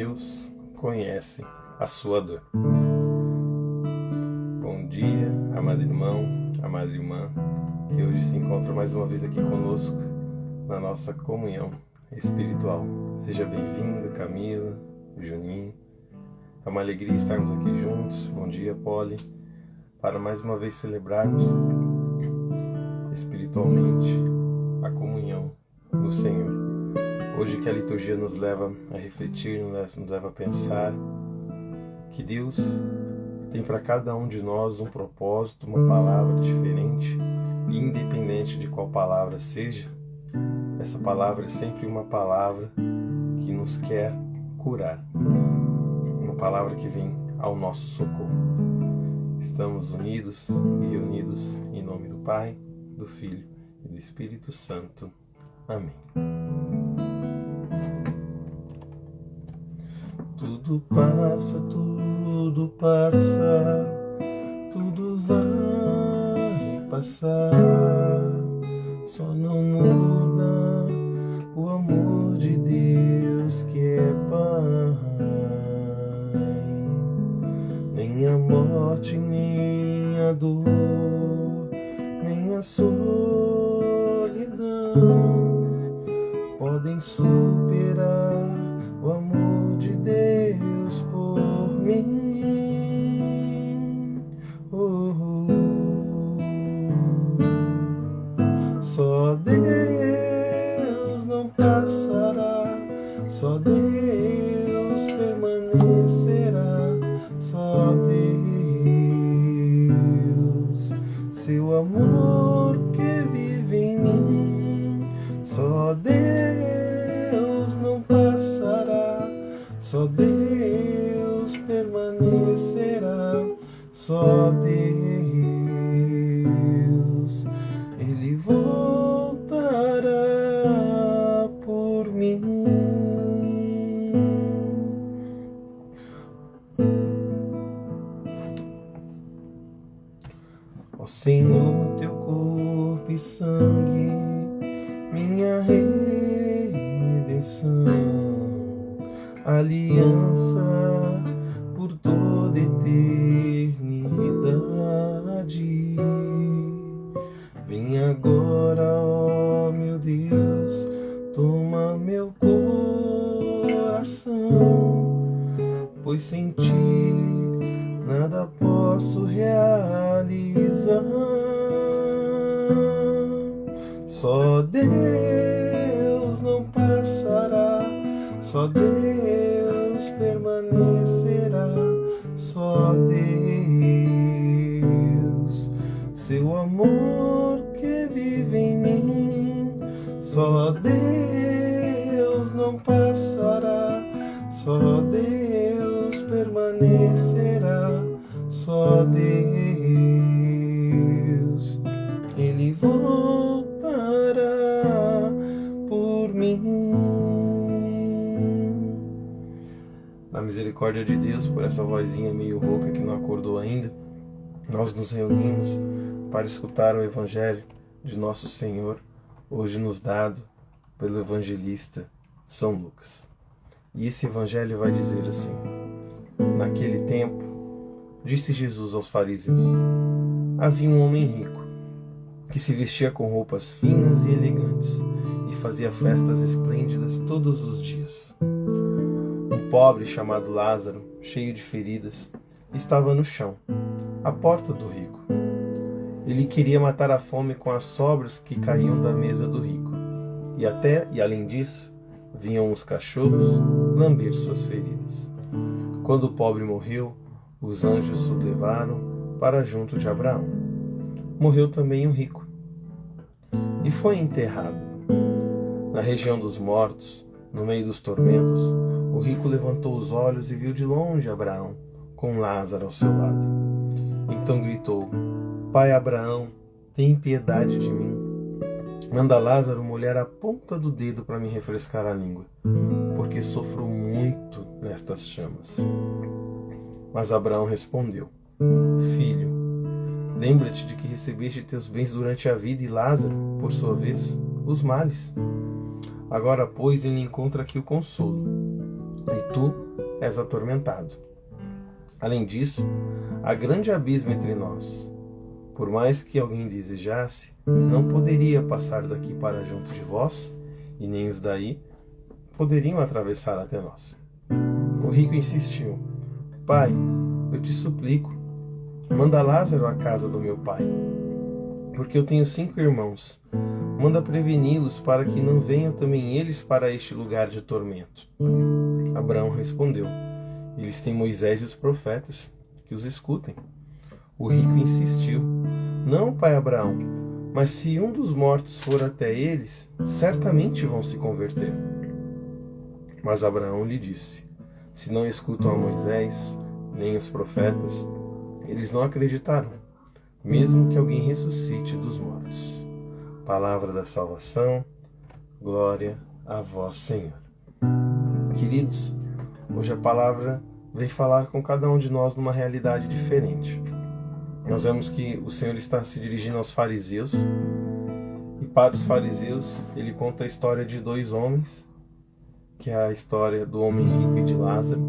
Deus conhece a sua dor. Bom dia, amado irmão, amada irmã, que hoje se encontra mais uma vez aqui conosco na nossa comunhão espiritual. Seja bem-vindo, Camila, Juninho. É uma alegria estarmos aqui juntos. Bom dia, Poli, para mais uma vez celebrarmos espiritualmente a comunhão no Senhor. Hoje que a liturgia nos leva a refletir, nos leva a pensar que Deus tem para cada um de nós um propósito, uma palavra diferente, e independente de qual palavra seja, essa palavra é sempre uma palavra que nos quer curar, uma palavra que vem ao nosso socorro. Estamos unidos e reunidos em nome do Pai, do Filho e do Espírito Santo. Amém. Tudo passa, tudo vai passar, só não muda o amor de Deus que é Pai. Nem a morte, nem a dor, nem a solidão podem superar o amor de Deus por mim. Só Deus não passará, só Deus permanecerá, só Deus, seu amor que vive em mim. Só Deus não passará, só Deus permanecerá, só Deus, Ele voltará por mim. Ó Senhor, teu corpo e sangue, minha redenção, aliança por toda eternidade. Vem agora, ó meu Deus, toma meu coração, pois sem ti nada posso realizar. Só Deus não passará, só Deus permanecerá, só Deus, seu amor que vive em mim. Só Deus não passará, só Deus permanecerá, só Deus, Ele voltará por mim. Na misericórdia de Deus, por essa vozinha meio rouca que não acordou ainda, nós nos reunimos para escutar o Evangelho de Nosso Senhor, hoje nos dado pelo evangelista São Lucas. E esse Evangelho vai dizer assim: naquele tempo, disse Jesus aos fariseus: havia um homem rico, que se vestia com roupas finas e elegantes, e fazia festas esplêndidas todos os dias. Um pobre chamado Lázaro, cheio de feridas, estava no chão, à porta do rico. Ele queria matar a fome com as sobras que caíam da mesa do rico, e além disso, vinham os cachorros lamber suas feridas. Quando o pobre morreu, os anjos o levaram para junto de Abraão. Morreu também o rico e foi enterrado. Na região dos mortos, no meio dos tormentos, o rico levantou os olhos e viu de longe Abraão, com Lázaro ao seu lado. Então gritou: Pai Abraão, tem piedade de mim. Manda Lázaro molhar a ponta do dedo para me refrescar a língua, porque sofro muito nestas chamas. Mas Abraão respondeu: Filho, lembra-te de que recebeste teus bens durante a vida e Lázaro, por sua vez, os males. Agora, pois, ele encontra aqui o consolo, e tu és atormentado. Além disso, há grande abismo entre nós. Por mais que alguém desejasse, não poderia passar daqui para junto de vós, e nem os daí poderiam atravessar até nós. O rico insistiu: Pai, eu te suplico, manda Lázaro à casa do meu pai, porque eu tenho 5 irmãos. Manda preveni-los para que não venham também eles para este lugar de tormento. Abraão respondeu: Eles têm Moisés e os profetas, que os escutem. O rico insistiu: Não, pai Abraão, mas se um dos mortos for até eles, certamente vão se converter. Mas Abraão lhe disse: Se não escutam a Moisés, nem os profetas, eles não acreditarão, mesmo que alguém ressuscite dos mortos. Palavra da salvação, glória a vós, Senhor. Queridos, hoje a palavra vem falar com cada um de nós numa realidade diferente. Nós vemos que o Senhor está se dirigindo aos fariseus, e para os fariseus ele conta a história de 2 homens, que é a história do homem rico e de Lázaro,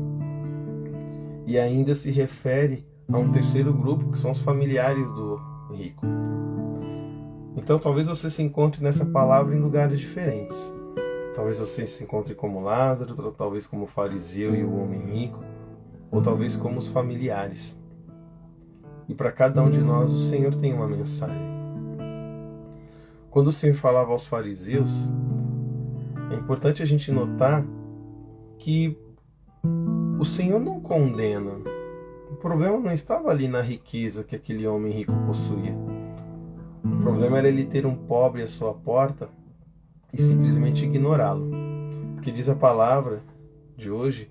e ainda se refere a um terceiro grupo, que são os familiares do rico. Então talvez você se encontre nessa palavra em lugares diferentes. Talvez você se encontre como Lázaro, talvez como o fariseu e o homem rico, ou talvez como os familiares. E para cada um de nós o Senhor tem uma mensagem. Quando o Senhor falava aos fariseus, é importante a gente notar que o Senhor não condena. O problema não estava ali na riqueza que aquele homem rico possuía. O problema era ele ter um pobre à sua porta e simplesmente ignorá-lo. Porque diz a palavra de hoje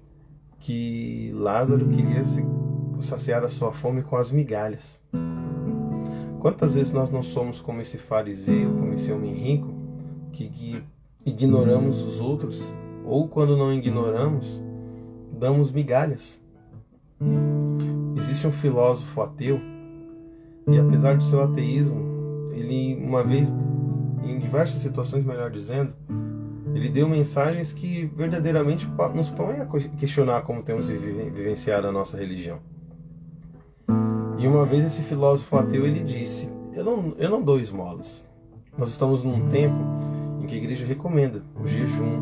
que Lázaro queria saciar a sua fome com as migalhas. Quantas vezes nós não somos como esse fariseu, como esse homem rico, que ignoramos os outros, ou quando não ignoramos, damos migalhas. Existe um filósofo ateu, e apesar do seu ateísmo, ele uma vez, em diversas situações, melhor dizendo, ele deu mensagens que verdadeiramente nos põem a questionar como temos vivenciado a nossa religião. E uma vez esse filósofo ateu, ele disse: eu não dou esmolas. Nós estamos num tempo em que a igreja recomenda o jejum,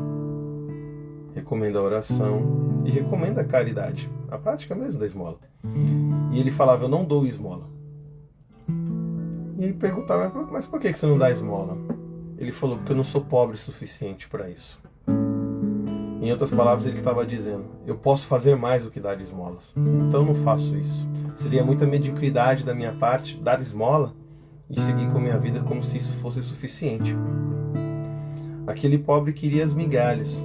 recomenda a oração e recomenda a caridade, a prática mesmo da esmola. E ele falava: eu não dou esmola. E aí perguntava: mas por que você não dá esmola? Ele falou: porque eu não sou pobre o suficiente para isso. Em outras palavras, ele estava dizendo: eu posso fazer mais do que dar esmolas, então eu não faço isso. Seria muita mediocridade da minha parte dar esmola e seguir com a minha vida como se isso fosse suficiente. Aquele pobre queria as migalhas,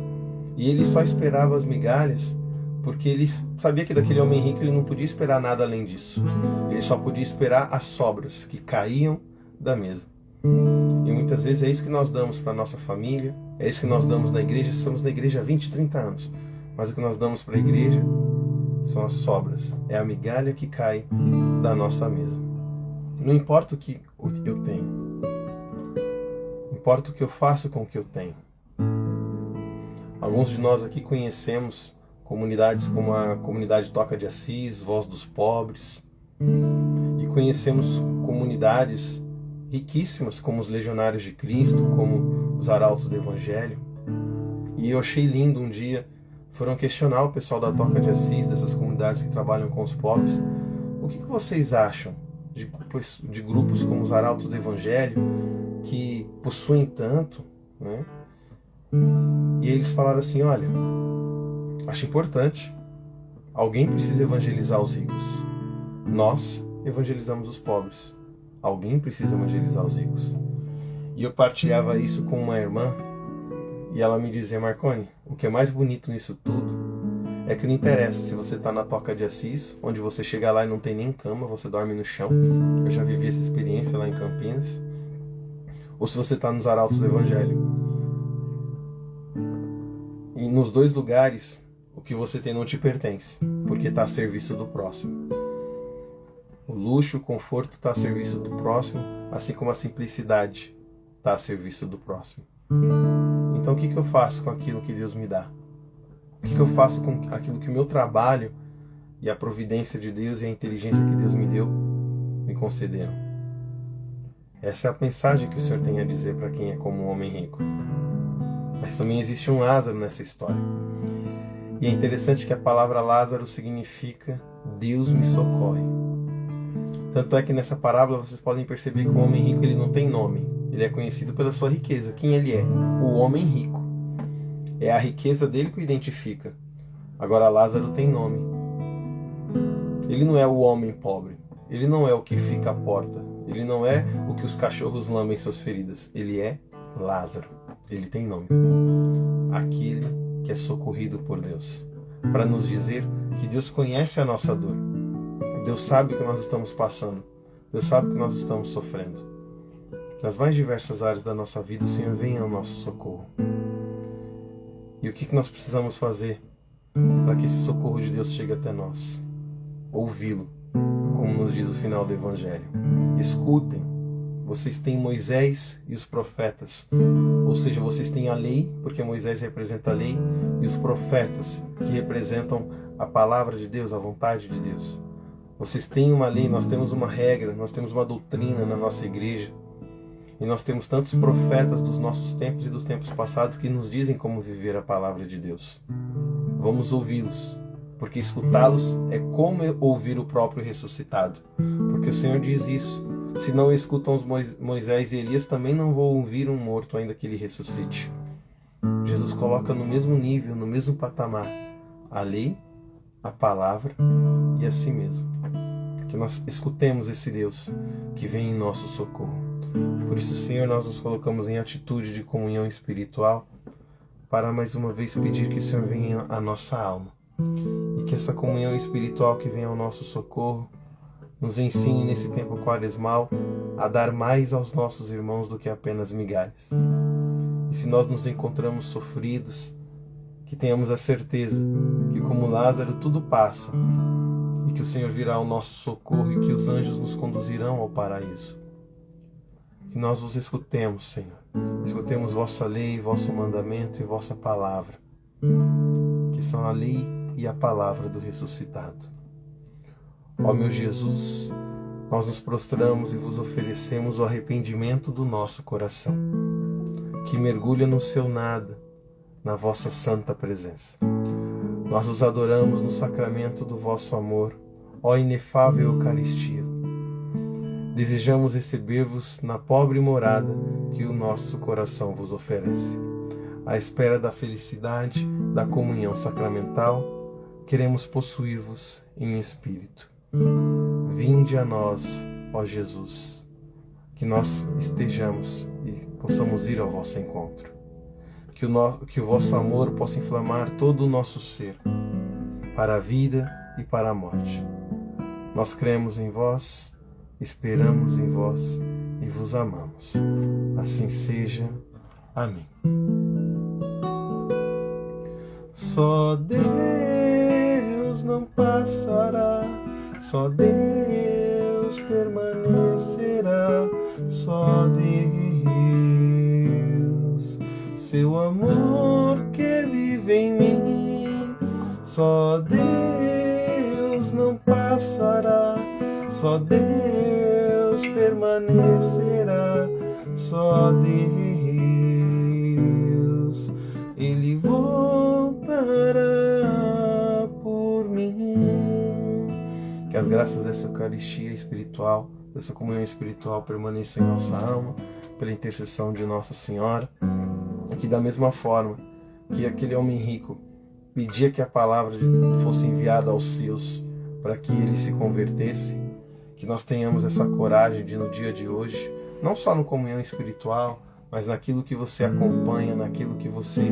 e ele só esperava as migalhas porque ele sabia que daquele homem rico ele não podia esperar nada além disso. Ele só podia esperar as sobras que caíam da mesa. E muitas vezes é isso que nós damos para a nossa família, é isso que nós damos na igreja. Estamos na igreja há 20, 30 anos, mas o que nós damos para a igreja são as sobras, é a migalha que cai da nossa mesa. Não importa o que eu tenho, importa o que eu faço com o que eu tenho. Alguns de nós aqui conhecemos comunidades como a comunidade Toca de Assis, Voz dos Pobres, e conhecemos comunidades riquíssimas como os Legionários de Cristo, como os Arautos do Evangelho. E eu achei lindo um dia, foram questionar o pessoal da Toca de Assis, dessas comunidades que trabalham com os pobres: o que vocês acham de grupos como os Arautos do Evangelho, que possuem tanto, né? E eles falaram assim: olha, acho importante, alguém precisa evangelizar os ricos, nós evangelizamos os pobres, alguém precisa evangelizar os ricos. E eu partilhava isso com uma irmã, e ela me dizia: Marconi, o que é mais bonito nisso tudo é que não interessa se você está na Toca de Assis, onde você chega lá e não tem nem cama, você dorme no chão. Eu já vivi essa experiência lá em Campinas. Ou se você está nos Arautos do Evangelho. E nos 2 lugares, o que você tem não te pertence, porque está a serviço do próximo. O luxo, o conforto está a serviço do próximo, assim como a simplicidade está a serviço do próximo. Então o que eu faço com aquilo que Deus me dá? O que eu faço com aquilo que o meu trabalho e a providência de Deus e a inteligência que Deus me deu me concederam? Essa é a mensagem que o Senhor tem a dizer para quem é como um homem rico. Mas também existe um Lázaro nessa história. E é interessante que a palavra Lázaro significa Deus me socorre. Tanto é que nessa parábola vocês podem perceber que o homem rico ele não tem nome. Ele é conhecido pela sua riqueza. Quem ele é? O homem rico. É a riqueza dele que o identifica. Agora Lázaro tem nome. Ele não é o homem pobre. Ele não é o que fica à porta. Ele não é o que os cachorros lambem suas feridas. Ele é Lázaro. Ele tem nome. Aquele que é socorrido por Deus. Para nos dizer que Deus conhece a nossa dor. Deus sabe o que nós estamos passando. Deus sabe o que nós estamos sofrendo. Nas mais diversas áreas da nossa vida, o Senhor vem ao nosso socorro. E o que nós precisamos fazer para que esse socorro de Deus chegue até nós? Ouvi-lo, como nos diz o final do Evangelho. Escutem, vocês têm Moisés e os profetas. Ou seja, vocês têm a lei, porque Moisés representa a lei, e os profetas, que representam a palavra de Deus, a vontade de Deus. Vocês têm uma lei, nós temos uma regra, nós temos uma doutrina na nossa igreja. E nós temos tantos profetas dos nossos tempos e dos tempos passados que nos dizem como viver a palavra de Deus. Vamos ouvi-los, porque escutá-los é como ouvir o próprio ressuscitado. Porque o Senhor diz isso. Se não escutam os Moisés e Elias, também não vou ouvir um morto ainda que ele ressuscite. Jesus coloca no mesmo nível, no mesmo patamar, a lei, a palavra e a si mesmo. Que nós escutemos esse Deus que vem em nosso socorro. Por isso, Senhor, nós nos colocamos em atitude de comunhão espiritual para mais uma vez pedir que o Senhor venha à nossa alma e que essa comunhão espiritual que vem ao nosso socorro nos ensine nesse tempo quaresmal a dar mais aos nossos irmãos do que apenas migalhas. E se nós nos encontramos sofridos, que tenhamos a certeza que, como Lázaro, tudo passa e que o Senhor virá ao nosso socorro e que os anjos nos conduzirão ao paraíso. Que nós vos escutemos, Senhor. Escutemos vossa lei, vosso mandamento e vossa palavra, que são a lei e a palavra do ressuscitado. Ó meu Jesus, nós nos prostramos e vos oferecemos o arrependimento do nosso coração, que mergulha no seu nada, na vossa santa presença. Nós os adoramos no sacramento do vosso amor, ó inefável Eucaristia. Desejamos receber-vos na pobre morada que o nosso coração vos oferece. À espera da felicidade da comunhão sacramental, queremos possuir-vos em espírito. Vinde a nós, ó Jesus, que nós estejamos e possamos ir ao vosso encontro. Que o vosso amor possa inflamar todo o nosso ser, para a vida e para a morte. Nós cremos em vós, esperamos em vós e vos amamos. Assim seja. Amém. Só Deus não passará, só Deus permanecerá, só Deus. Seu amor que vive em mim, só Deus não passará, só Deus permanecerá, só Deus, Ele voltará por mim. Que as graças dessa Eucaristia espiritual, dessa comunhão espiritual permaneçam em nossa alma, pela intercessão de Nossa Senhora, e que da mesma forma que aquele homem rico pedia que a palavra fosse enviada aos seus para que ele se convertesse, que nós tenhamos essa coragem de, no dia de hoje, não só no comunhão espiritual, mas naquilo que você acompanha, naquilo que você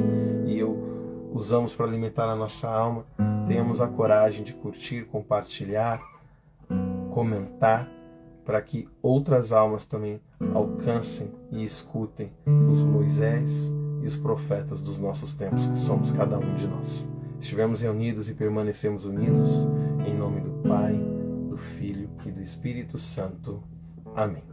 e eu usamos para alimentar a nossa alma, tenhamos a coragem de curtir, compartilhar, comentar, para que outras almas também alcancem e escutem os Moisés e os profetas dos nossos tempos, que somos cada um de nós. Estivemos reunidos e permanecemos unidos, em nome do Pai, do Filho e do Espírito Santo. Amém.